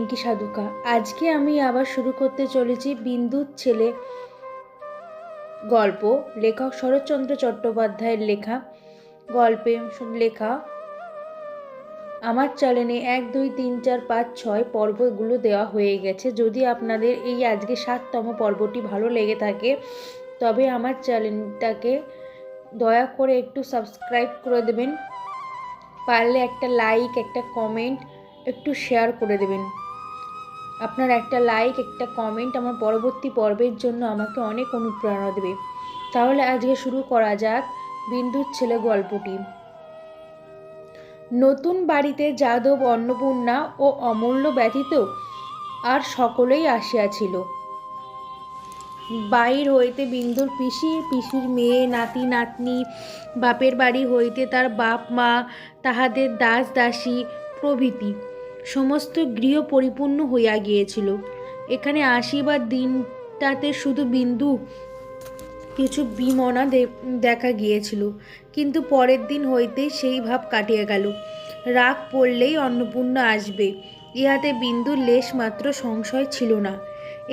পিঙ্কি সাধুকা। আজকে আমি আবার শুরু করতে চলেছি বিন্দুর ছেলে গল্প। লেখক শরৎচন্দ্র চট্টোপাধ্যায়ের লেখা লেখা। আমার চ্যানেলে 1, 2, 3, 4, 5, 6 পর্বগুলো দেওয়া হয়ে গেছে। যদি আপনাদের এই আজকে 7তম পর্বটি ভালো লেগে থাকে তবে আমার চ্যানেলটাকে দয়া করে একটু সাবস্ক্রাইব করে দেবেন। পারলে একটা লাইক, একটা কমেন্ট, একটু শেয়ার করে দেবেন। আপনার একটা লাইক, একটা কমেন্ট আমার পরবর্তী পর্বের জন্য আমাকে অনেক অনুপ্রেরণা দেবে। তাহলে আজকে শুরু করা যাক বিন্দুর ছেলে গল্পটি। নতুন বাড়িতে যাদব, অন্নপূর্ণা ও অমূল্য ব্যতীত আর সকলেই আসিয়াছিল। বাহির হইতে বিন্দুর পিসি, পিসির মেয়ে, নাতি নাতনি, বাপের বাড়ি হইতে তার বাপ মা, তাহাদের দাস দাসী প্রভৃতি সমস্ত গৃহ পরিপূর্ণ হইয়া গিয়েছিল। এখানে আসিবার দিনটাতে শুধু বিন্দু কিছু বিমনা দেখা গিয়েছিল, কিন্তু পরের দিন হইতেই সেই ভাব কাটিয়া গেল। রাগ পড়লেই অন্নপূর্ণা আসবে, ইহাতে বিন্দুর লেশ মাত্র সংশয় ছিল না।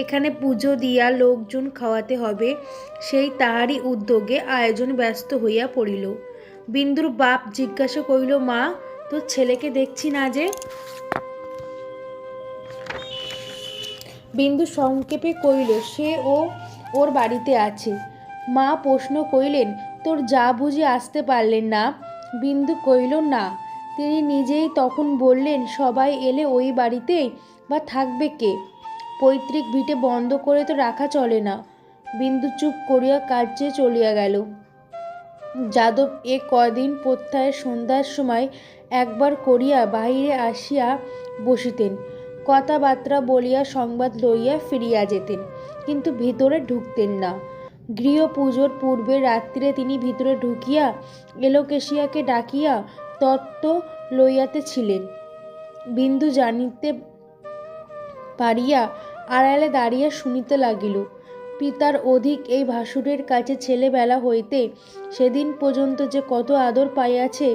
এখানে পুজো দিয়া লোকজন খাওয়াতে হবে, সেই তাহারই উদ্যোগে আয়োজন ব্যস্ত হইয়া পড়িল। বিন্দুর বাপ জিজ্ঞাসা করিল, মা, তোর ছেলেকে দেখছি না যে? বিন্দু সংক্ষেপে কইল, সে ওর বাড়িতে আছে। মা প্রশ্ন করিলেন, তোর যা বুঝি আসতে পারলেন না? বিন্দু কইল, না। তিনি নিজেই তখন বললেন, সবাই এলে ওই বাড়িতেই বা থাকবে কে? পৈতৃক ভিটে বন্ধ করে তো রাখা চলে না। বিন্দু চুপ করিয়া কার্যে চলিয়া গেল। যাদব এ কদিন প্রত্যহ সন্ধ্যার সময় একবার করিয়া বাহিরে আসিয়া বসিতেন, কথাবার্তা বলিয়া সংবাদ লইয়া ফিরিয়া যেতেন, কিন্তু ভিতরে ঢুকতেন না। গৃহ পুজোর পূর্বে রাত্রিরে তিনি ভিতরে ঢুকিয়া এলোকেশিয়াকে ডাকিয়া তত্ত্ব লইয়াতে ছিলেন। বিন্দু জানিতে পারিয়া আড়ালে দাঁড়িয়া শুনিতে লাগিল। পিতার অধিক এই ভাসুরের কাছে ছেলেবেলা হইতে সেদিন পর্যন্ত যে কত আদর পাইয়াছে,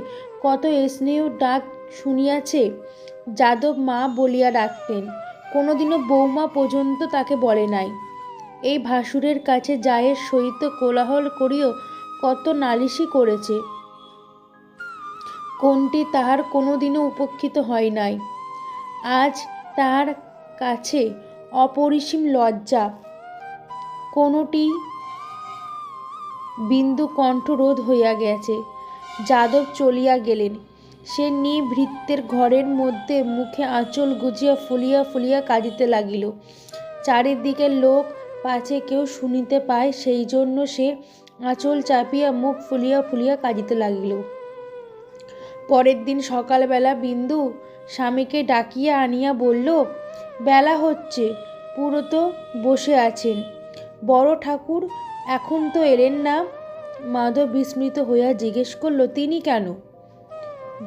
কত স্নেহ ডাক শুনিয়াছে। যাদব মা বলিয়া ডাকতেন, কোনোদিনও বৌমা পর্যন্ত তাকে বলে নাই। এই ভাসুরের কাছে জায়ের সহিত কোলাহল করিও কত নালিশি করেছে, কোনটি তাহার কোনোদিনও উপেক্ষিত হয় নাই। আজ তাহার কাছে অপরিসীম লজ্জা, কোনটি বিন্দু কণ্ঠরোধ হইয়া গেছে। যাদব চলিয়া গেলেন। সে নিভৃতের ঘরের মধ্যে মুখে আঁচল গুজিয়া ফুলিয়া ফুলিয়া কাঁদিতে লাগিল। চারিদিকের লোক পাছে কেউ শুনিতে পায়, সেই জন্য সে আঁচল চাপিয়া মুখ ফুলিয়া ফুলিয়া কাঁদিতে লাগিল। পরের দিন সকালবেলা বিন্দু স্বামীকে ডাকিয়া আনিয়া বলল, বেলা হচ্ছে, পুরোতো বসে আছেন, বড় ঠাকুর এখন তো এলেন না। মাধব বিস্মিত হইয়া জিজ্ঞেস করল, তিনি কেন?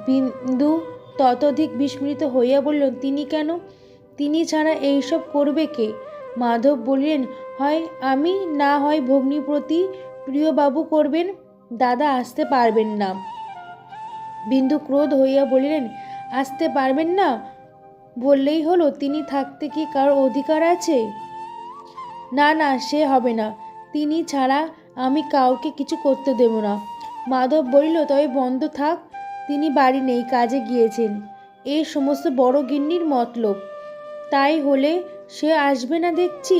বিন্দু ততোধিক বিস্মিত হইয়া বলল, তিনি কেন? তিনি ছাড়া এইসব করবে কে? মাধব বলিলেন, হয় আমি, না হয় ভগ্নিপতি প্রিয়বাবু করবেন, দাদা আসতে পারবেন না। বিন্দু ক্রোধ হইয়া বলিলেন, আসতে পারবেন না বললেই হলো? তিনি থাকতে কি কারোর অধিকার আছে? না না, সে হবে না, তিনি ছাড়া আমি কাউকে কিছু করতে দেব না। মাধব বলিল, তবে বন্ধ থাক, তিনি বাড়ি নেই, কাজে গিয়েছেন, এই সমস্ত বড় গিন্নির মতলব। তাই হলে সে আসবে না দেখছি,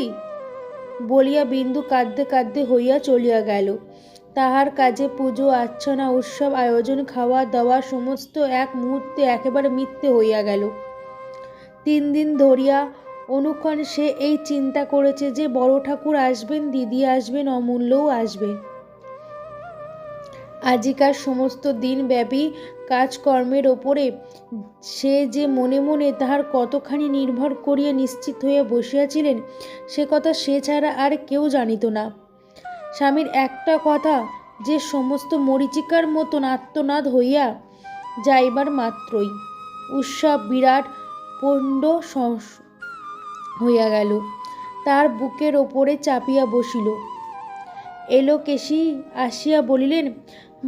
বলিয়া বিন্দু কাঁদতে কাঁদতে হইয়া চলিয়া গেল। তাহার কাজে পুজো আর্চনা, উৎসব আয়োজন, খাওয়া দাওয়া সমস্ত এক মুহূর্তে একেবারে মিথ্যে হইয়া গেল। 3 দিন ধরিয়া অনুক্ষণ সে এই চিন্তা করেছে যে বড় ঠাকুর আসবেন, দিদি আসবেন, অমূল্যও আসবে। আজিকার সমস্ত দিন ব্যাপী কাজকর্মের ওপরে সে যে মনে মনে তাহার কতখানি নির্ভর করিয়া নিশ্চিত হইয়া বসিয়াছিলেন, সে কথা সে ছাড়া আর কেউ জানিত না। স্বামীর একটা কথা যে সমস্ত মরীচিকার মতন আত্মনাদ হইয়া যাইবার মাত্রই উৎসব বিরাট পণ্ড হইয়া গেল, তার বুকের ওপরে চাপিয়া বসিল। এলোকেশী আসিয়া বলিলেন,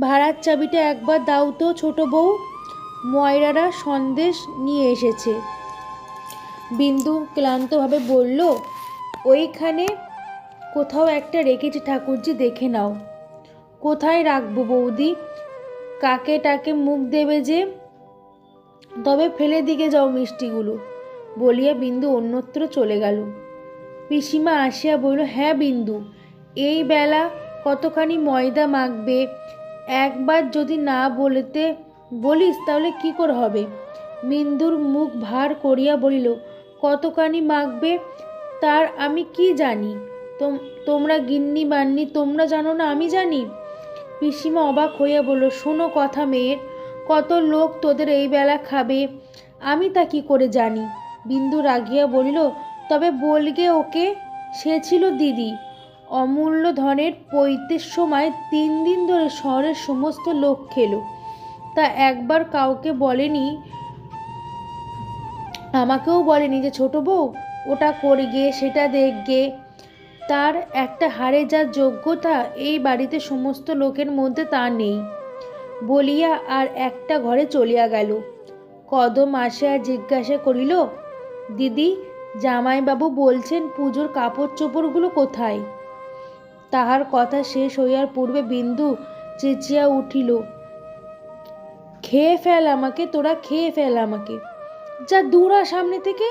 ভাড়ার চাবিটা একবার দাও তো ছোট বউ, ময়রারা সন্দেশ নিয়ে এসেছে। বিন্দু ক্লান্তভাবে বলল, ওইখানে কোথাও একটা রেখেছি ঠাকুরজি, দেখে নাও। কোথায় রাখবো বৌদি? কাকে টাকে মুখ দেবে যে। তবে ফেলে দিকে যাও মিষ্টিগুলো, বলিয়া বিন্দু অন্যত্র চলে গেল। পিসিমা আসিয়া বলল, হ্যাঁ বিন্দু, এই বেলা কতখানি ময়দা মাখবে? একবার যদি না বলিস তাহলে কি করে হবে? বিন্দুর মুখ ভার করিয়া বলিল, কতখানি মাখবে তার আমি কি জানি? তোমরা গিন্নি বান্নি, তোমরা জানো না আমি জানি? পিসিমা অবাক হইয়া বলল, শোনো কথা মেয়ের, কত লোক তোদের এই বেলা খাবে, আমি তা কি করে জানি? বিন্দু রাগিয়া বলিল, তবে বলগে ওকে, সে ছিল দিদি। অমূল্য ধনের পৈতের সময় 3 দিন ধরে শহরের সমস্ত লোক খেলো, তা একবার কাউকে বলেনি, আমাকেও বলেনি যে ছোট বউ ওটা করগে, সেটা দেখগে। তার একটা হাড়ে যা যোগ্যতা এই বাড়িতে সমস্ত লোকের মধ্যে তা নেই, বলিয়া আর একটা ঘরে চলিয়া গেল। কদম আসিয়া জিজ্ঞাসা করিল, দিদি, জামাইবাবু বলছেন পুজোর কাপড় চোপড়গুলো কোথায়? তাহার কথা শেষ হইয়ার পূর্বে বিন্দু চেঁচিয়া উঠিল, খেয়ে ফেল আমাকে, তোরা খেয়ে ফেল আমাকে, যা দূর হ সামনে থেকে।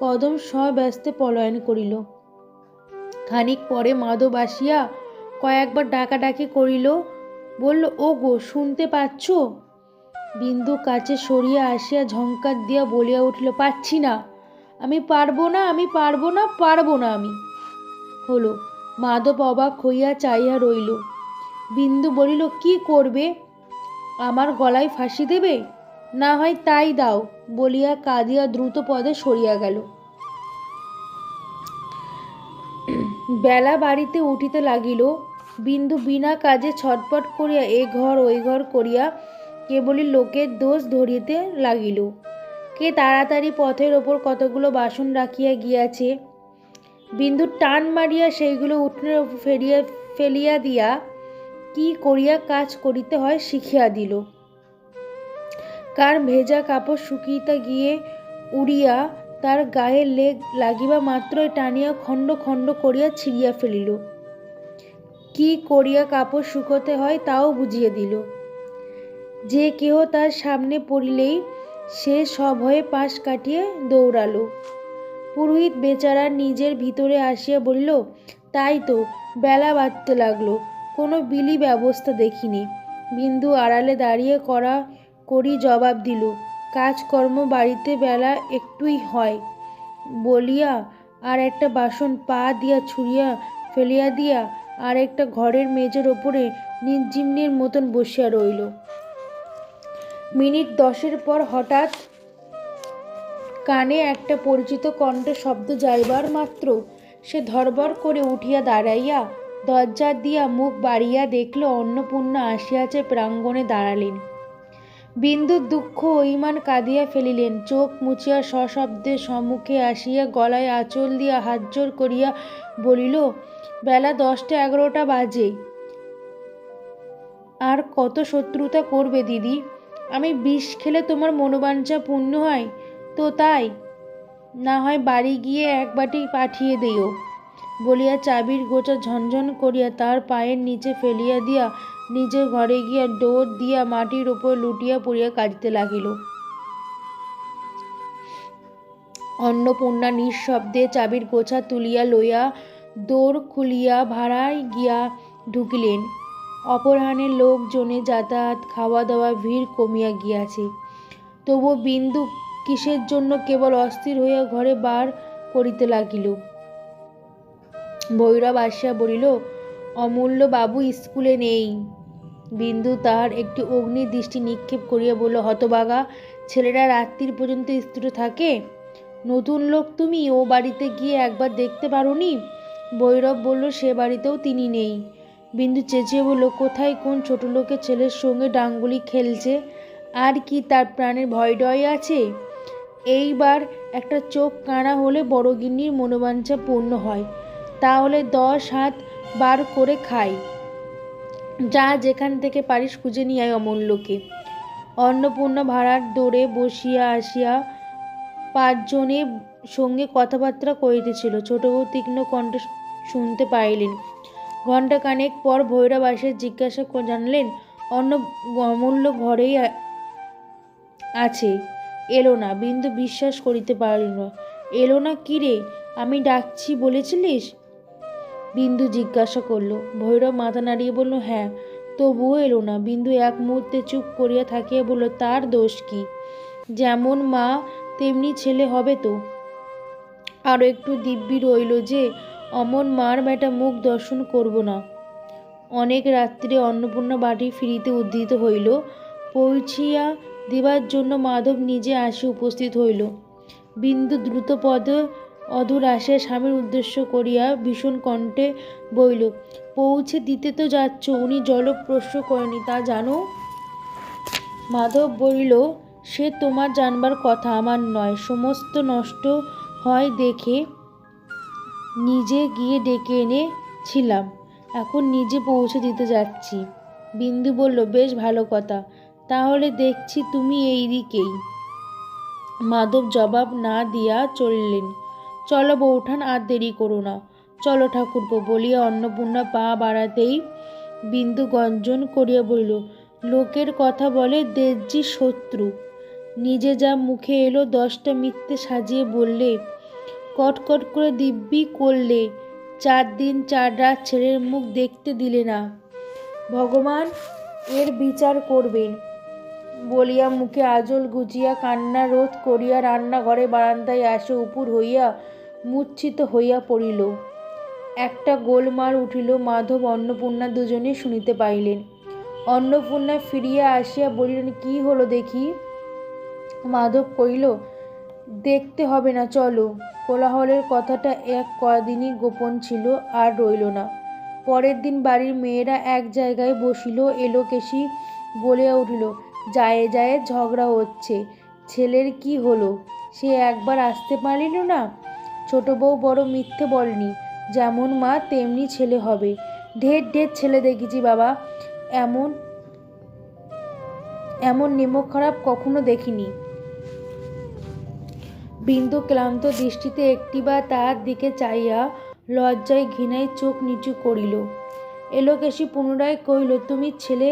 কদম সব্যস্তে পলায়ন করিল। খানিক পরে মাধব আসিয়া কয়েকবার ডাকাডাকি করিল, বলল, ও গো, শুনতে পাচ্ছ? বিন্দু কাছে সরিয়া আসিয়া ঝংকার দিয়া বলিয়া উঠিল, পাচ্ছি না, আমি পারবো না, আমি পারবো না, পারবো না আমি। হলো। মাধব অবাক হইয়া চাইয়া রইল। বিন্দু বলিল, কি করবে? আমার গলায় ফাঁসি দেবে? না হয় তাই দাও, বলিয়া কাঁদিয়া দ্রুত পদে সরিয়া গেল। বেলা বাড়িতে উঠিতে লাগিল। বিন্দু বিনা কাজে ছটপট করিয়া এ ঘর ওই ঘর করিয়া কেবলই লোকের দোষ ধরিতে লাগিল। কে তাড়াতাড়ি পথের ওপর কতগুলো বাসন রাখিয়া গিয়াছে, বিন্দু টান মারিয়া সেইগুলো উঠোনের ওপর ফেলিয়া দিয়া কি করিয়া কাজ করিতে হয় শিখিয়া দিল। কার ভেজা কাপড় শুকিতে গিয়ে উড়িয়া তার গায়ে লেগ লাগিবা মাত্রই টানিয়া খণ্ড খণ্ড করিয়া ছিঁড়িয়া ফেলিল। কি করিয়া কাপড় শুকোতে হয় তাও বুঝিয়ে দিল। যে কেহ তার সামনে পড়িলেই সে সভয়ে পাশ কাটিয়ে দৌড়ালো। পুরোহিত বেচারা নিজের ভিতরে আসিয়া বলিল, তাই তো, বেলা বাড়তে লাগলো, কোনো বিলি ব্যবস্থা দেখিনি। বিন্দু আড়ালে দাঁড়িয়ে করি জবাব দিল, কাজকর্ম বাড়িতে বেলা একটুই হয়, বলিয়া আর একটা বাসন পা দিয়া ছুঁড়িয়া ফেলিয়া দিয়া আর একটা ঘরের মেজের ওপরে নির্জীবনের মতন বসিয়া রইল। মিনিট 10 পর হঠাৎ কানে একটা পরিচিত কণ্ঠে শব্দ যাইবার মাত্র সে ধরবর করে উঠিয়া দাঁড়াইয়া দরজা দিয়া মুখ বাড়িয়া দেখল অন্নপূর্ণা আসিয়াছে, প্রাঙ্গণে দাঁড়ালেন। বিন্দুর দুঃখ অভিমান কাঁদিয়া ফেলিলেন, চোখ মুছিয়া সশব্দে সম্মুখে আসিয়া গলায় আঁচল দিয়া হাত জোর করিয়া বলিল, বেলা 10টা 11টা বাজে, আর কত শত্রুতা করবে দিদি? আমি বিষ খেলে তোমার মনোবাঞ্ছা পূর্ণ হয় তো তাই, না হয় বাড়ি গিয়ে এক বাটি পাঠিয়ে দিও, বলিয়া চাবির গোছা ঝনঝন করিয়া তার পায়ের নিচে ফেলিয়া দিয়া নিজের ঘরে গিয়া দৌড় দিয়া মাটির ওপর লুটিয়া পড়িয়া কাঁদিতে লাগিল। অন্নপূর্ণা নিঃশব্দে চাবির গোছা তুলিয়া লইয়া দৌড় খুলিয়া ভাড়ায় গিয়া ঢুকিলেন। অপরাহ্নে লোকজনে যাতায়াত, খাওয়া দাওয়া, ভিড় কমিয়া গিয়াছে। তবু বিন্দু কিসের জন্য কেবল অস্থির হইয়া ঘরে বার করিতে লাগিল। ভৈরব আসিয়া বলিল, অমূল্য বাবু স্কুলে নেই। বিন্দু তাহার একটি অগ্নি দৃষ্টি নিক্ষেপ করিয়া বলল, হতভাগা, ছেলেরা রাত্রির পর্যন্ত স্কুলে থাকে? নতুন লোক তুমি, ও বাড়িতে গিয়ে একবার দেখতে পারোনি? ভৈরব বলল, সে বাড়িতেও তিনি নেই। বিন্দু চেঁচিয়ে বলল, কোথায় কোন ছোট লোকের ছেলের সঙ্গে ডাঙ্গুলি খেলছে, আর কি তার প্রাণের ভয় ডয় আছে? এইবার একটা চোখ কানা হলে বড়গিন্নির মনোবাঞ্ছা পূর্ণ হয়, তাহলে 10 হাত বার করে খাই, যা যেখান থেকে পারিস খুঁজে নিয়ে আয় অমূল্যকে। অন্নপূর্ণা ভাড়ার দৌড়ে বসিয়া আসিয়া পাঁচজনের সঙ্গে কথাবার্তা করিতেছিল। ছোট বউ তীক্ষ্ণ কণ্ঠে শুনতে পাইলেন। ঘণ্টাখানেক পর ভৈরব আসিয়া জিজ্ঞাসা জানালেন, অমূল্য ঘরেই আছে, এলো না? বিন্দু বিশ্বাস করিতে পারল না। এলো না কি রে? আমি ডাকছি বলেছিলিস? বিন্দু জিজ্ঞাসা করল। ভৈরব মাথা নাড়িয়ে বলল, হ্যাঁ, তবুও এলো না। বিন্দু এক মুহূর্তে চুপ করিয়া থাকিয়া বলল, তার দোষ কি? যেমন মা তেমনি ছেলে হবে তো। আরও একটু দিব্যি রইল যে অমন মার বেটা মুখ দর্শন করব না। অনেক রাত্রে অন্নপূর্ণা বাড়ি ফিরিতে উদ্যত হইল। পৌঁছিয়া দিবার জন্য মাধব নিজে আসি উপস্থিত হইল। বিন্দু দ্রুত পদে অধর আসিয়া স্বামীর উদ্দেশ্য করিয়া ভীষণ কণ্ঠে বইল, পৌঁছে দিতে তো যাচ্ছ, উনি জলক প্রশ্ন করেনি তা জানো? মাধব বলিল, সে তোমার জানবার কথা, আমার নয়। সমস্ত নষ্ট হয় দেখে নিজে গিয়ে ডেকে এনেছিলাম, এখন নিজে পৌঁছে দিতে যাচ্ছি। বিন্দু বলল, বেশ ভালো কথা, তাহলে দেখছি তুমি এই দিকেই। মাধব জবাব না দিয়া চললেন। চলো বৌঠান, আর দেরি করো না। চলো ঠাকুরপো বলিয়া অন্নপূর্ণা পা বাড়াতেই বিন্দু গর্জন করিয়া বলিল, লোকের কথা বলে দেশজি শত্রু, নিজে যা মুখে এলো 10টা মিথ্যে সাজিয়ে বললে, কটকট করে দিব্যি করলে, 4 দিন 4 রাত ছেলের মুখ দেখতে দিলে না। ভগবান এর বিচার করবেন বলিয়া মুখে আঁচল গুজিয়া কান্না রোধ করিয়া রান্নাঘরে বারান্দায় আসে উপুর হইয়া মূর্ছিত হইয়া পড়িল। একটা গোলমাল উঠিল। মাধব অন্নপূর্ণা দুজনে শুনিতে পাইলেন। অন্নপূর্ণা ফিরিয়া আসিয়া বলিলেন, কি হলো দেখি? মাধব কহিল, দেখতে হবে না, চলো। কোলাহলের কথাটা এক কদিনই গোপন ছিল, আর রইল না। পরের দিন বাড়ির মেয়েরা এক জায়গায় বসিল। এলোকেশী বলিয়া উঠিল, যায় যায় ঝগড়া হচ্ছে, ছেলের কি হলো? সে একবার আসতে পারিল না? ছোট বউ বড় মিথ্যে বলেনি, যেমন মা তেমনি ছেলে হবে। ঢের ঢের ছেলে দেখেছি বাবা, এমন এমন নিমক খারাপ কখনো দেখিনি। বিন্দু ক্লান্ত দৃষ্টিতে একটিবার তাহার দিকে চাইয়া লজ্জায় ঘৃণায় চোখ নিচু করিল। এলোকেশী পুনরায় কহিল, তুমি ছেলে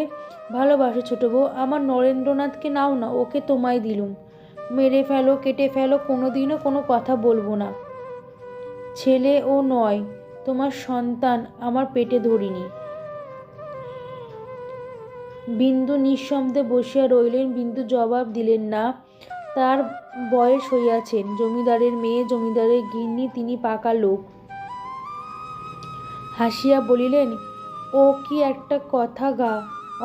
ভালোবাসো ছোট বউ, আমার নরেন্দ্রনাথকে নাও না, ওকে তোমায় দিলুম। মেরে ফেলো, কেটে ফেলো, কোনোদিনও কোনো কথা বলবো না। ছেলে ও নয়, তোমার সন্তান আমার পেটে ধরিনি। বিন্দু নিঃশব্দে বসিয়া রইলেন। বিন্দু জবাব দিলেন না। তার বয়স হইয়াছেন, জমিদারের মেয়ে, জমিদারের গিন্নি, তিনি পাকা লোক। হাসিয়া বলিলেন, ও কি একটা কথা গা,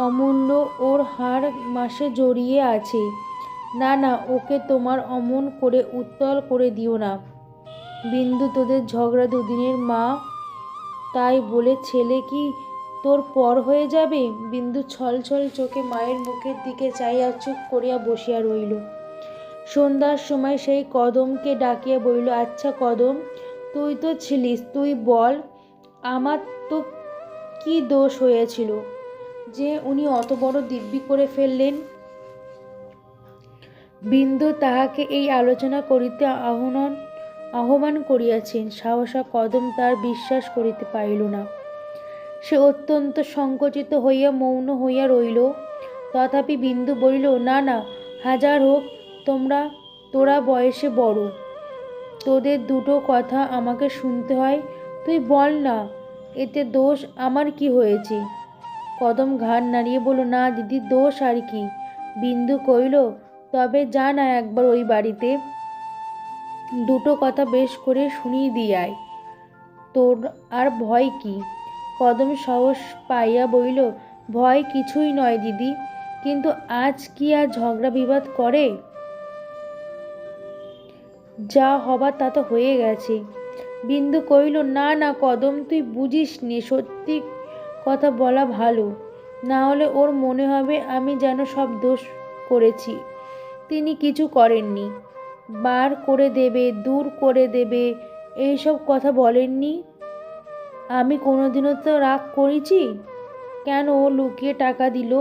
অমূল্য ওর হাড় মাসে জড়িয়ে আছে। না না, ওকে তোমার অমন করে উত্তল করে দিও না। বিন্দু, তোদের ঝগড়া দুদিনের মা, তাই বলে ছেলে কি তোর পর হয়ে যাবে? বিন্দু ছল ছল চোখে মায়ের মুখের দিকে চাইয়া চুপ করিয়া বসিয়া রইল। সন্ধ্যার সময় সেই কদমকে ডাকিয়া বলিল, আচ্ছা কদম, তুই তো ছিলিস, তুই বল, আমার তো কি দোষ হয়েছিল যে উনি অত বড় দিব্যি করে ফেললেন? বিন্দু তাহাকে এই আলোচনা করিতে আহ্বান করিয়াছেন। সাহসা কদম তার বিশ্বাস করিতে পারিল না। সে অত্যন্ত সংকুচিত হইয়া মৌন হইয়া রইল। তথাপি বিন্দু বলিল, না না, হাজার হোক তোরা বয়সে বড়, তোদের দুটো কথা আমাকে শুনতে হয়। তুই বল না, এতে দোষ আমার কি হয়েছে? কদম ঘাড় নাড়িয়ে বলল, না দিদি, দোষ আর কি? বিন্দু কইল, তবে যা না একবার ওই বাড়িতে, দুটো কথা বেশ করে শুনিয়ে দিয়ে আয়। তোর আর ভয় কি? কদম সাহস পাইয়া বলিল, ভয় কিছুই নয় দিদি, কিন্তু আজ কি আর ঝগড়া বিবাদ করে? যা হবার তা তো হয়ে গেছে। বিন্দু কহিল, না না কদম, তুই বুঝিস নে, সত্যি কথা বলা ভালো, না হলে ওর মনে হবে আমি যেন সব দোষ করেছি। তিনি কিছু করেননি, বার করে দেবে, দূর করে দেবে, এইসব কথা বলেননি। আমি কোনোদিনও তো রাগ করেছি? কেন ও লুকিয়ে টাকা দিল?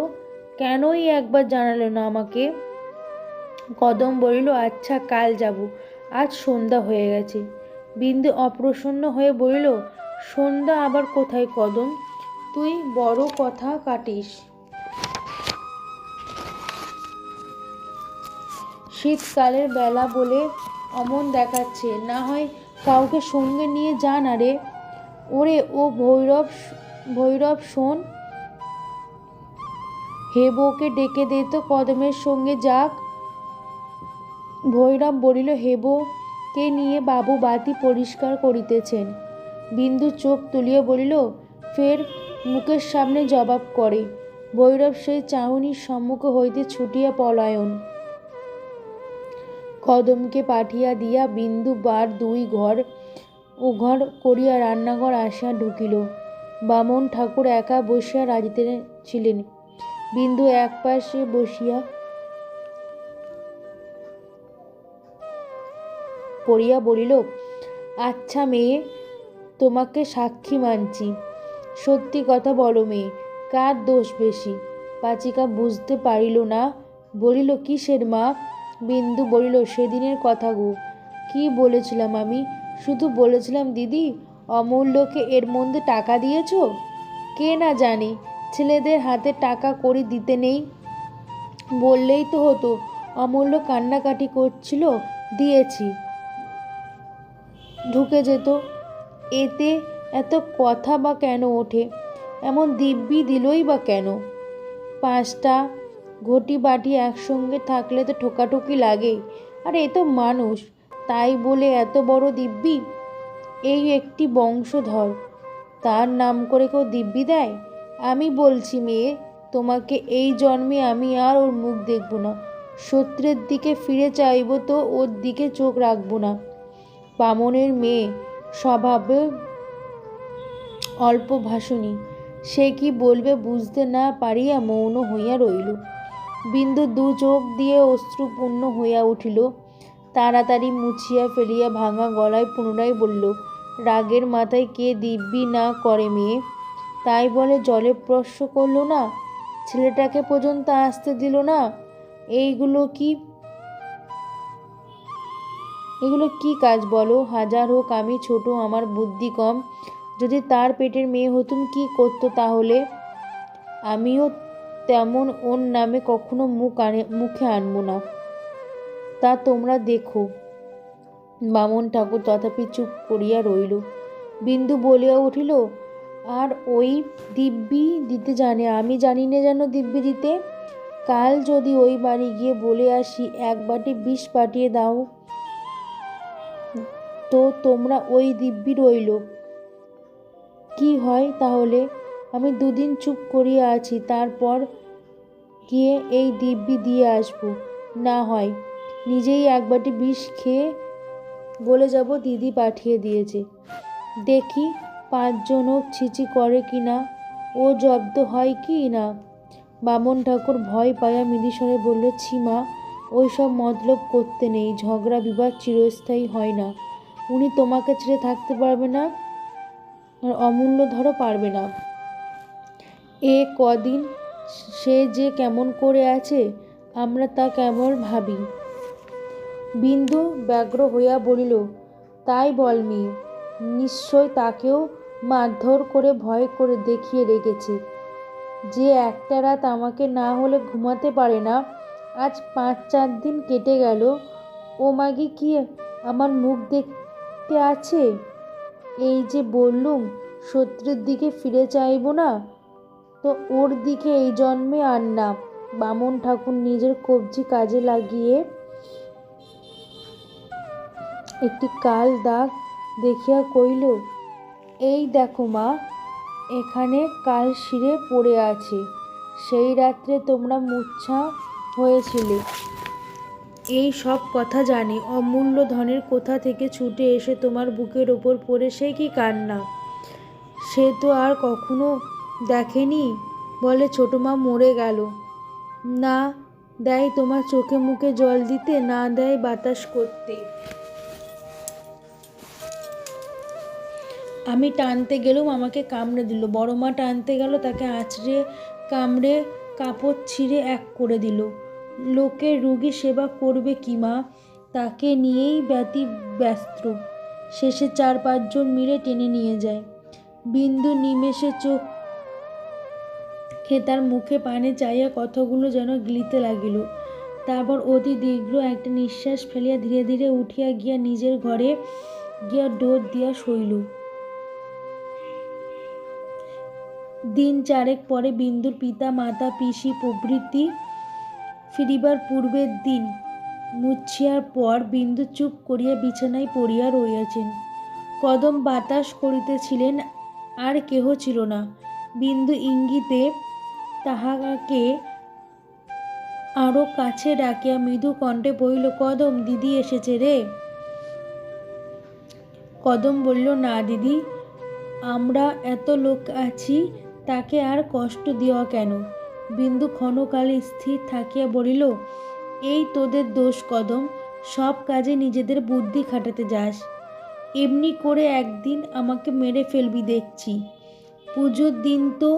কেনই একবার জানালো না আমাকে? কদম বলিল, আচ্ছা কাল যাব, আজ সন্ধ্যা হয়ে গেছে। বিন্দু অপ্রসন্ন হয়ে বলিল, সন্ধ্যা আবার কোথায় কদম, তুই বড় কথা কাটিস। শীতকালের বেলা বলে অমন দেখাচ্ছে, না হয় কাউকে সঙ্গে নিয়ে যা না রে। ওরে ও ভৈরব, ভৈরব শোন, হেবুকে ডেকে দে তো, কদমের সঙ্গে যাক। ভৈরব বলিল, হেবুকে নিয়ে বাবু বাতি পরিষ্কার করিতেছেন। বিন্দু চোখ তুলিয়া বলিল, ফের মুখের সামনে জবাব করে। ভৈরব সেই চাউনির সম্মুখ হইতে ছুটিয়া পলায়ন। কদমকে পাঠিয়া দিয়া বিন্দু বার দুই ঘর উঘর করিয়া রান্নাঘর আসিয়া ঢুকিল। বামন ঠাকুর একা বসিয়া রাঁধিতেছিলেন। বিন্দু এক পাশে বসিয়া পড়িয়া বলিল, আচ্ছা মেয়ে, তোমাকে সাক্ষী মানছি, সত্যি কথা বলো মেয়ে, কার দোষ বেশি? পাচিকা বুঝতে পারিল না, বলিল, কিসের মা? বিন্দু বলিল, সেদিনের কথা গো। কি বলেছিলাম আমি? শুধু বলেছিলাম, দিদি অমূল্যকে এর মধ্যে টাকা দিয়েছ? কে না জানে ছেলেদের হাতে টাকা কড়ি দিতে নেই। বললেই তো হতো। অমূল্য কান্নাকাটি করছিল, দিয়েছি, ঢুকে যেত। এতে এত কথা বা কেন ওঠে? এমন দিব্যি দিলই বা কেন? 5টা ঘটি বাটি একসঙ্গে থাকলে তো ঠোকাঠুকি লাগে। আর এ তো মানুষ, তাই বলে এত বড় দিব্যি? এই একটি বংশধর, তার নাম করে কেউ দিব্যি দেয়? আমি বলছি মেয়ে, তোমাকে এই জন্মে আমি আর ওর মুখ দেখব না। শত্রুর দিকে ফিরে চাইব তো ওর দিকে চোখ রাখবো না। বামনের মেয়ে, স্বভাবে অল্প ভাষণী, সে কি বলবে বুঝতে না পারিয়া মৌন হইয়া রইল। বিন্দু দু চোখ দিয়ে অশ্রুপূর্ণ হইয়া উঠিল। তাড়াতাড়ি মুছিয়া ফেলিয়া ভাঙা গলায় পুনরায় বলল, রাগের মাথায় কে দিব্যি না করে মেয়ে? তাই বলে জলে স্পর্শ করল না, ছেলেটাকে পর্যন্ত আসতে দিল না। এগুলো কি কাজ বলো? হাজার হোক আমি ছোট, আমার বুদ্ধি কম। যদি তার পেটের মেয়ে হতুম কি করতো তাহলে? আমিও তেমন ওর নামে কখনো মুখে আনবো না। তা তোমরা দেখো। বামন ঠাকুর তথাপি চুপ করিয়া রইল। বিন্দু বলিয়া উঠিল, আর ওই দিব্যি দিতে জানে, আমি জানি না যেন দিব্যি দিতে। কাল যদি ওই বাড়ি গিয়ে বলে আসি, 1 বাটি বিষ পাঠিয়ে দাও, তো তোমরা ওই দিব্যি রইল। কি হয় তাহলে? আমি 2 দিন চুপ করিয়া আছি, তারপর গিয়ে এই দিব্যি দিয়ে আসব। না হয় নিজেই 1 বাটি বিষ খেয়ে বলে যাব দিদি পাঠিয়ে দিয়েছে। দেখি 5 জন হোক ছিচি করে কি না, ও জব্দ হয় কি না। বামন ঠাকুর ভয় পাইয়া মৃদুস্বরে বলল, ছিমা, ওই সব মতলব করতে নেই, ঝগড়া বিবাদ চিরস্থায়ী হয় না। উনি তোমাকে ছেড়ে থাকতে পারবে না, আর অমূল্য ধরো পারবে না। এ কদিন সে যে কেমন করে আছে, আমরা তা কেমন ভাবি। বিন্দু ব্যগ্র হইয়া বলিল, তাই বল মেয়ে, নিশ্চয় তাকেও মারধর করে ভয় করে দেখিয়ে রেখেছে, যে একটা রাত আমাকে না হলে ঘুমাতে পারে না। আজ 5-4 দিন কেটে গেল, ও মাগি কি আমার মুখ দেখতে আছে? এই যে বললুম শত্রুর দিকে ফিরে চাইব না, তো ওর দিকে এই জন্মে আর না। বামন ঠাকুর নিজের কবজি কাজে লাগিয়ে একটি কাল দাগ দেখিয়া কইল, এই দেখো মা, এখানে কাল শিরে পড়ে আছে। সেই রাত্রে তোমরা মূর্ছা হয়েছিলে। এই সব কথা জানি। অমূল্য ধনের কোথা থেকে ছুটে এসে তোমার বুকের ওপর পড়ে সে কি কান্না! সে তো আর কখনো দেখেনি বলে ছোট মা মরে গেল। না দেয় তোমার চোখে মুখে জল দিতে, না দেয় বাতাস করতে। আমি টানতে গেলেও আমাকে কামড়ে দিল। বড় মা টানতে গেল, তাকে আঁচড়ে কামড়ে কাপড় ছিঁড়ে এক করে দিল। লোকের রুগী সেবা করবে কি মা? তাকে নিয়েই ব্যস্ত। শেষে 4-5 জন মিলে টেনে নিয়ে যায়। বিন্দু নিমেষে চোখ তার মুখে পানে চাইয়া কথাগুলো যেন গিলিতে লাগিল। তারপর অতি দীর্ঘ একটা নিঃশ্বাস ফেলিয়া ধীরে ধীরে উঠিয়া গিয়া নিজের ঘরে গিয়া ডোর দিয়া শইল। দিন 4 পরে বিন্দুর পিতা মাতা পিসি প্রভৃতি ফিরিবার পূর্বের দিন মুছিয়ার পর বিন্দু চুপ করিয়া বিছানায় পড়িয়া রইয়াছেন। কদম বাতাস করিতেছিলেন, আর কেহ ছিল না। বিন্দু ইঙ্গিতে তাহাকে আরো কাছে ডাকিয়া মৃদু কণ্ঠে বলিল, কদম দিদি এসেছে রে। কদম বলিল, না দিদি, আমরা এত লোক আছি, তাকে আর কষ্ট দেওয়া কেন? বিন্দু ক্ষণকাল স্থির থাকিয়া বলিল, এই তোদের দোষ কদম, সব কাজে নিজেদের বুদ্ধি খাটাতে যাস। এমনি করে একদিন আমাকে মেরে ফেলবি দেখছি। পুজোর দিন তো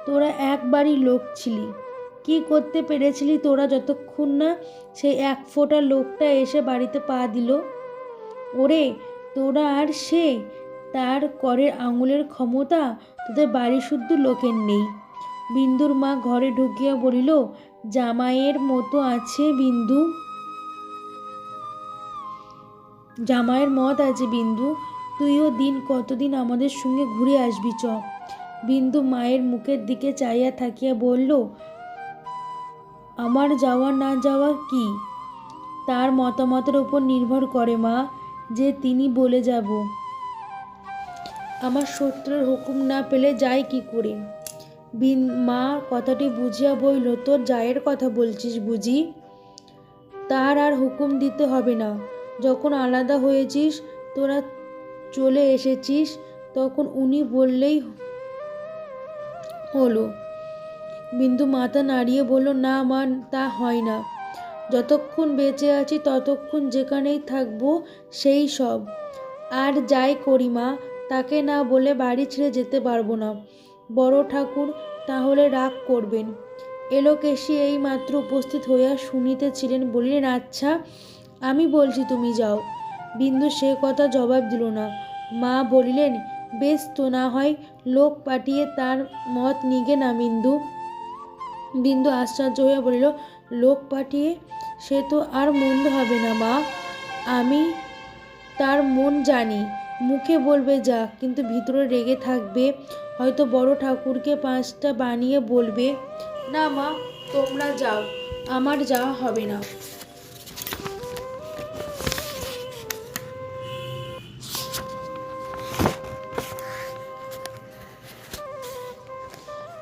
তোরা একবারই লোক ছিলি। কি করতে পেরেছিলি তোরা যতক্ষণ না সেই 1 ফোঁটা লোকটা এসে বাড়িতে পা দিল? ওরে তোরা আর সেই তার করের আঙুলের ক্ষমতা তোদের বাড়ি শুদ্ধ লোকের নেই। বিন্দুর মা ঘরে ঢুকিয়া বলিল, জামাইয়ের মতো আছে বিন্দু, জামাইয়ের মত আছে বিন্দু, তুইও দিন কতদিন আমাদের সঙ্গে ঘুরে আসবি চ। বিন্দু মায়ের মুখের দিকে চাইয়া থাকিয়া বলল, আমার যাওয়া না যাওয়া কি তার মতামতের উপর নির্ভর করে মা, যে তিনি বলে যাব। আমার শত্রুর হুকুম না পেলে যাই কি করে? মা কথাটি বুঝিয়া বলল, তোর জায়ের কথা বলছিস বুঝি? তার আর হুকুম দিতে হবে না। যখন আলাদা হয়েছিস, তোরা চলে এসেছিস, তখন উনি বললেই হলো। বিন্দু মাথা নাড়িয়ে বলল, না মা, তা হয় না। যতক্ষণ বেঁচে আছি ততক্ষণ যেখানেই থাকবো সেই সব। আর যাই করি মা, তাকে না বলে বাড়ি ছেড়ে যেতে পারবো না। বড় ঠাকুর তাহলে রাগ করবেন। এলোকেশী এই মাত্র উপস্থিত হইয়া শুনিতেছিলেন, বলিলেন, আচ্ছা আমি বলছি তুমি যাও। বিন্দু সে কথা জবাব দিল না। মা বলিলেন, বেশ তো, না হয় লোক পাঠিয়ে তার মত নিগে না বিন্দু। বিন্দু আশ্চর্য হইয়া বলিল, লোক পাঠিয়ে? সে তো আর মন্দ হবে না মা। আমি তার মন জানি। মুখে বলবে যা, কিন্তু ভিতরে রেগে থাকবে। হয়তো বড় ঠাকুরকে 5টা বানিয়ে বলবে। না মা, তোমরা যাও, আমার যাওয়া হবে না।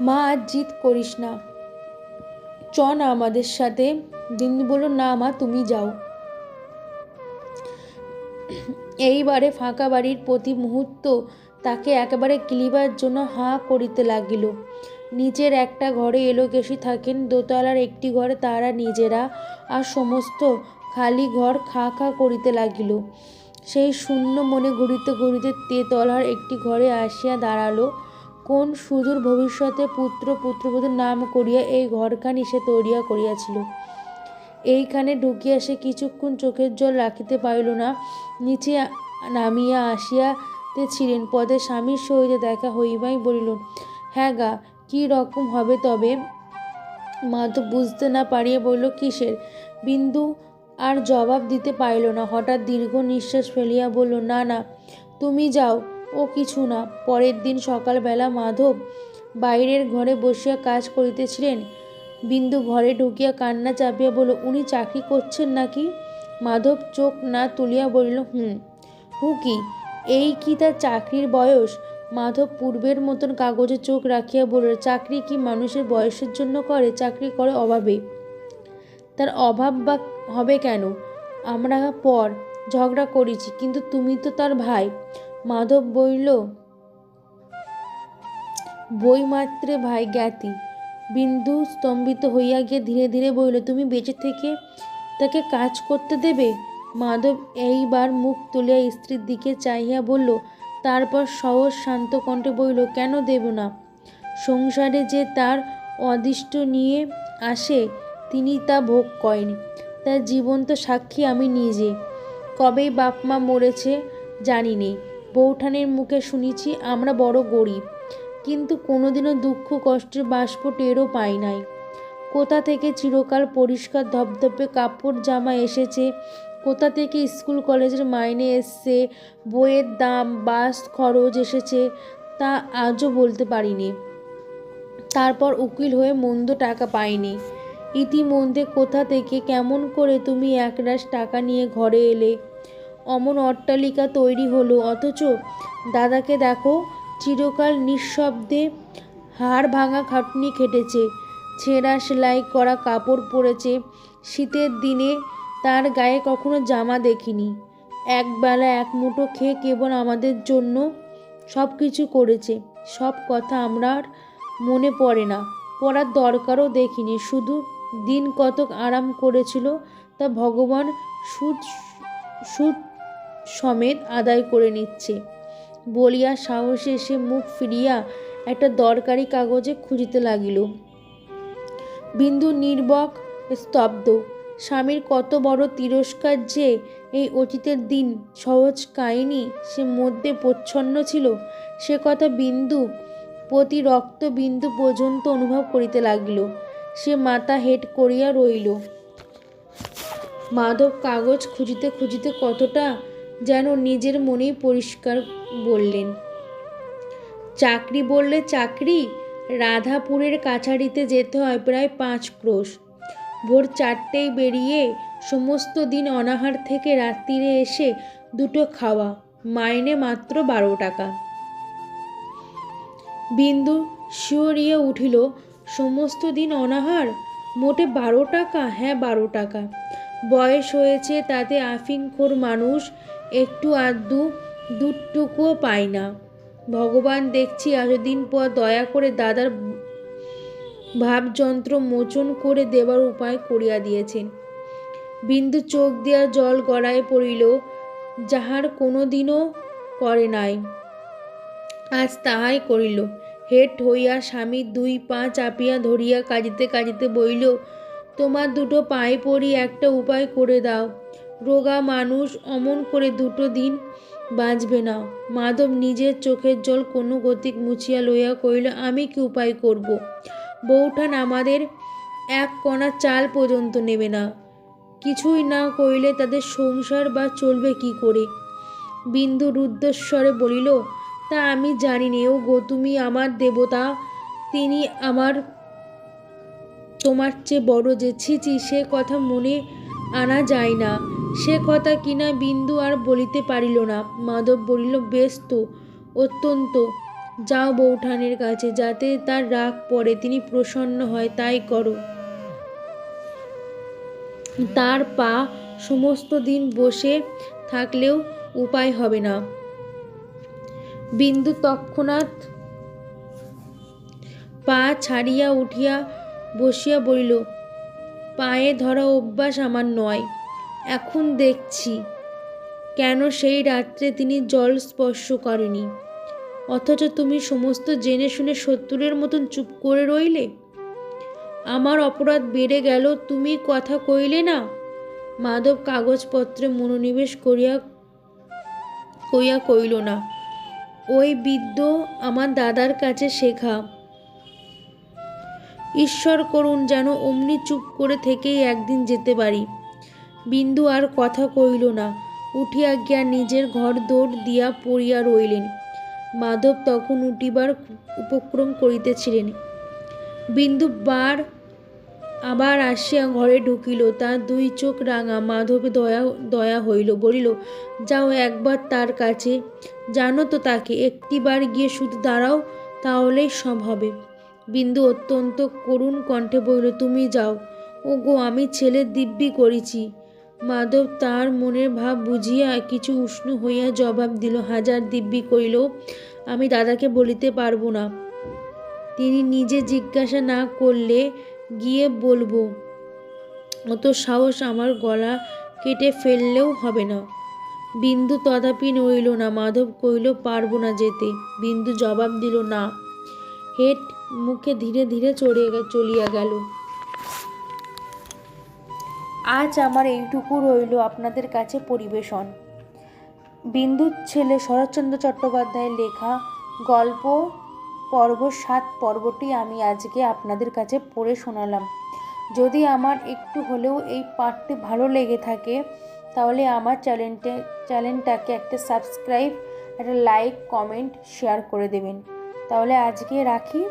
মা আজ জিদ করিস না, চ না আমাদের সাথে। বিন্দু বলল, না মা, তুমি যাও। এইবারে ফাঁকা বাড়ির প্রতি মুহূর্ত তাকে একেবারে গিলিবার জন্য হাঁ করিতে লাগিল। নিচের একটা ঘরে এলোকেশী থাকেন, দোতলার একটি ঘরে তারা নিজেরা, আর সমস্ত খালি ঘর খা খা করিতে লাগিল। সেই শূন্য মনে ঘুরিতে ঘুরিতে তেতলার একটি ঘরে আসিয়া দাঁড়ালো। কোন সুদূর ভবিষ্যতে পুত্রবধূর নাম করিয়া এই ঘরখানি সে তৈরি করিয়াছিল। এইখানে ঢুকিয়া সে কিছুক্ষণ চোখের জল রাখিতে পারিল না। নিচে নামিয়া আসিয়াতেছিলেন, পদে স্বামীর সহিত দেখা হইবাই বলিল, হ্যাঁ গা, কি রকম হবে তবে? মাধব বুঝতে না পারিয়া বলিল, কিসের? বিন্দু আর জবাব দিতে পারিল না। হঠাৎ দীর্ঘ নিঃশ্বাস ফেলিয়া বলল, না না, তুমি যাও, ও কিছু না। পরের দিন সকালবেলা মাধব বাইরের ঘরে বসিয়া কাজ করিতেছিলেন। বিন্দু ঘরে ঢুকিয়া কান্না চাপিয়া বলল, উনি চাকরি করছেন নাকি? মাধব চোখ না তুলিয়া বলিল, হু কি, এই কি তার চাকরির বয়স? মাধব পূর্বের মতন কাগজে চোখ রাখিয়া বলল, চাকরি কি মানুষের বয়সের জন্য করে? চাকরি করে অভাবে। তার অভাব বা হবে কেন? আমরা পর ঝগড়া করেছি, কিন্তু তুমি তো তার ভাই। মাধব বলিল, বইমাত্রে ভাই জ্ঞাতি। বিন্দু স্তম্ভিত হইয়া গিয়ে ধীরে ধীরে বলিল, তুমি বেঁচে থেকে তাকে কাজ করতে দেবে? মাধব এইবার মুখ তুলিয়া স্ত্রীর দিকে চাহিয়া বলল, তারপর সহজ শান্ত কণ্ঠে বলিল, কেন দেব না? সংসারে যে তার অদৃষ্ট নিয়ে আসে তিনি তা ভোগ করেন। তার জীবন্ত সাক্ষী আমি নিজে। কবেই বাপ মা মরেছে জানি নে, বৌঠানের মুখে শুনেছি আমরা বড় গরিব, কিন্তু কোনোদিনও দুঃখ কষ্টের বাষ্প টেরও পাই নাই। কোথা থেকে চিরকাল পরিষ্কার ধপধপে কাপড় জামা এসেছে, কোথা থেকে স্কুল কলেজের মাইনে এসছে, বইয়ের দাম বাস খরচ এসেছে, তা আজও বলতে পারিনি। তারপর উকিল হয়ে মন্দ টাকা পাইনি। ইতিমধ্যে কোথা থেকে কেমন করে তুমি একরাশ টাকা নিয়ে ঘরে এলে, অমন অট্টালিকা তৈরি হলো, অথচ দাদাকে দেখো চিরকাল নিঃশব্দে হাড় ভাঙা খাটুনি খেটেছে, ছেঁড়া সেলাই করা কাপড় পরেছে। শীতের দিনে তার গায়ে কখনো জামা দেখিনি। একবেলা এক মুঠো খেয়ে কেবল আমাদের জন্য সব কিছু করেছে। সব কথা আমার মনে পড়ে না, পড়ার দরকারও দেখিনি। শুধু দিন কতক আরাম করেছিল, তা ভগবান সুদ সুদ সমেত আদায় করে নিচ্ছে বলিয়া সাহসে এসে মুখ ফিরিয়া একটা দরকারি কাগজে খুঁজিতে লাগিল। বিন্দু নির্বক স্তব্ধ। স্বামীর কত বড় তিরস্কার যে এই অতীতের দিন সহজ কাহিনী সে মধ্যে প্রচ্ছন্ন ছিল, সে কথা বিন্দু প্রতি রক্ত বিন্দু পর্যন্ত অনুভব করিতে লাগিল। সে মাথা হেঁট করিয়া রইল। মাধব কাগজ খুঁজিতে খুঁজিতে কতটা যেন নিজের মনেই পরিষ্কার বললেন। চাকরি বললে চাকরি, রাধাপুরের কাছারিতে যেতে হয় প্রায় 5 ক্রোশ। ভোর 4টেয় বেরিয়ে সমস্ত দিন অনাহার থেকে রাত্রিরে এসে দুটো খাওয়া, মাইনে মাত্র 12 টাকা। বিন্দু শিহরিয়া উঠিল। সমস্ত দিন অনাহার, মোটে 12 টাকা? হ্যাঁ, 12 টাকা। বয়স হয়েছে, তাতে আফিংখোর মানুষ একটু আধটু দুধটুকুও পায় না। ভগবান দেখছি এতদিন পর দয়া করে দাদার ভাবযন্ত্র মোচন করে দেবার উপায় করিয়া দিয়েছেন। বিন্দু চোখ দিয়া জল গড়ায় পড়িল, যাহার কোনো দিনও করে নাই, আজ তাহাই করিল। হেট হইয়া স্বামীর 2 পা চাপিয়া ধরিয়া কাঁদিতে কাঁদিতে বলিল, তোমার দুটো পায়ে পড়ি, একটা উপায় করে দাও। রোগা মানুষ, অমন করে 2 দিন বাঁচবে না। মাধব নিজের চোখের জল কোনো গতিক মুছিয়া লইয়া কহিল, আমি কি উপায় করব? বৌঠান আমাদের 1 কণা চাল পর্যন্ত নেবে না। কিছুই না করিলে তাদের সংসার বা চলবে কি করে? বিন্দু রুদ্ধস্বরে বলিল, তা আমি জানি নে। ও গো, তুমি আমার দেবতা, তিনি আমার তোমার চেয়ে বড় যে। ছি, সে কথা মনে আনা যায় না। সে কথা কিনা বিন্দু আর বলিতে পারিল না। মাধব বলিল, বেশ তো, অত্যন্ত। যাও বৌঠানের কাছে, যাতে তার রাগ পড়ে, তিনি প্রসন্ন হয়, তাই করো। তার পা সমস্ত দিন বসে থাকলেও উপায় হবে না। বিন্দু তৎক্ষণাৎ পা ছাড়িয়া উঠিয়া বসিয়া বলিল, পায়ে ধরা অভ্যাস আমার নয়। এখন দেখছি কেন সেই রাত্রে তিনি জল স্পর্শ করেনি। অথচ তুমি সমস্ত জেনে শুনে শত্রুরের মতন চুপ করে রইলে। আমার অপরাধ বেড়ে গেল, তুমি কথা কইলে না। মাধব কাগজপত্রে মনোনিবেশ করিয়া কইল না, ওই বিদ্য আমার দাদার কাছে শেখা। ঈশ্বর করুন যেন অমনি চুপ করে থেকেই একদিন যেতে পারি। বিন্দু আর কথা কইল না, উঠিয়া গিয়া নিজের ঘর দৌড় দিয়া পড়িয়া রইলেন। মাধব তখন উঠিবার উপক্রম করিতেছিলেন। বিন্দু আবার আসিয়া ঘরে ঢুকিল। তার 2 চোখ রাঙা। মাধবে দয়া হইল, বলিল, যাও একবার তার কাছে, জানো তো তাকে, একটিবার গিয়ে শুধু দাঁড়াও, তাহলেই সব হবে। বিন্দু অত্যন্ত করুণ কণ্ঠে বলিল, তুমি যাও। ও গো, আমি ছেলের দিব্যি করেছি। মাধব তার মনের ভাব বুঝিয়া কিছু উষ্ণ হইয়া জবাব দিল, হাজার দিব্যি করিলেও আমি দাদাকে বলিতে পারবো না। তিনি নিজে জিজ্ঞাসা না করলে গিয়ে বলবো, অত সাহস আমার গলা কেটে ফেললেও হবে না। বিন্দু তথাপি নড়িল না। মাধব কহিল, পারবো না যেতে। বিন্দু জবাব দিল, না। হেট মুখে ধীরে ধীরে চলিয়া গেল। আজ আমার এইটুকু রইল আপনাদের কাছে পরিবেশন। বিন্দুর ছেলে শরৎচন্দ্র চট্টোপাধ্যায়ের লেখা গল্প পর্ব 7 পর্বটি আমি আজকে আপনাদের কাছে পড়ে শোনালাম। যদি আমার একটু হলেও এই পাঠটি ভালো লেগে থাকে তাহলে আমার চ্যানেলটাকে একটা সাবস্ক্রাইব, একটা লাইক, কমেন্ট, শেয়ার করে দেবেন। তাহলে আজকে রাখি।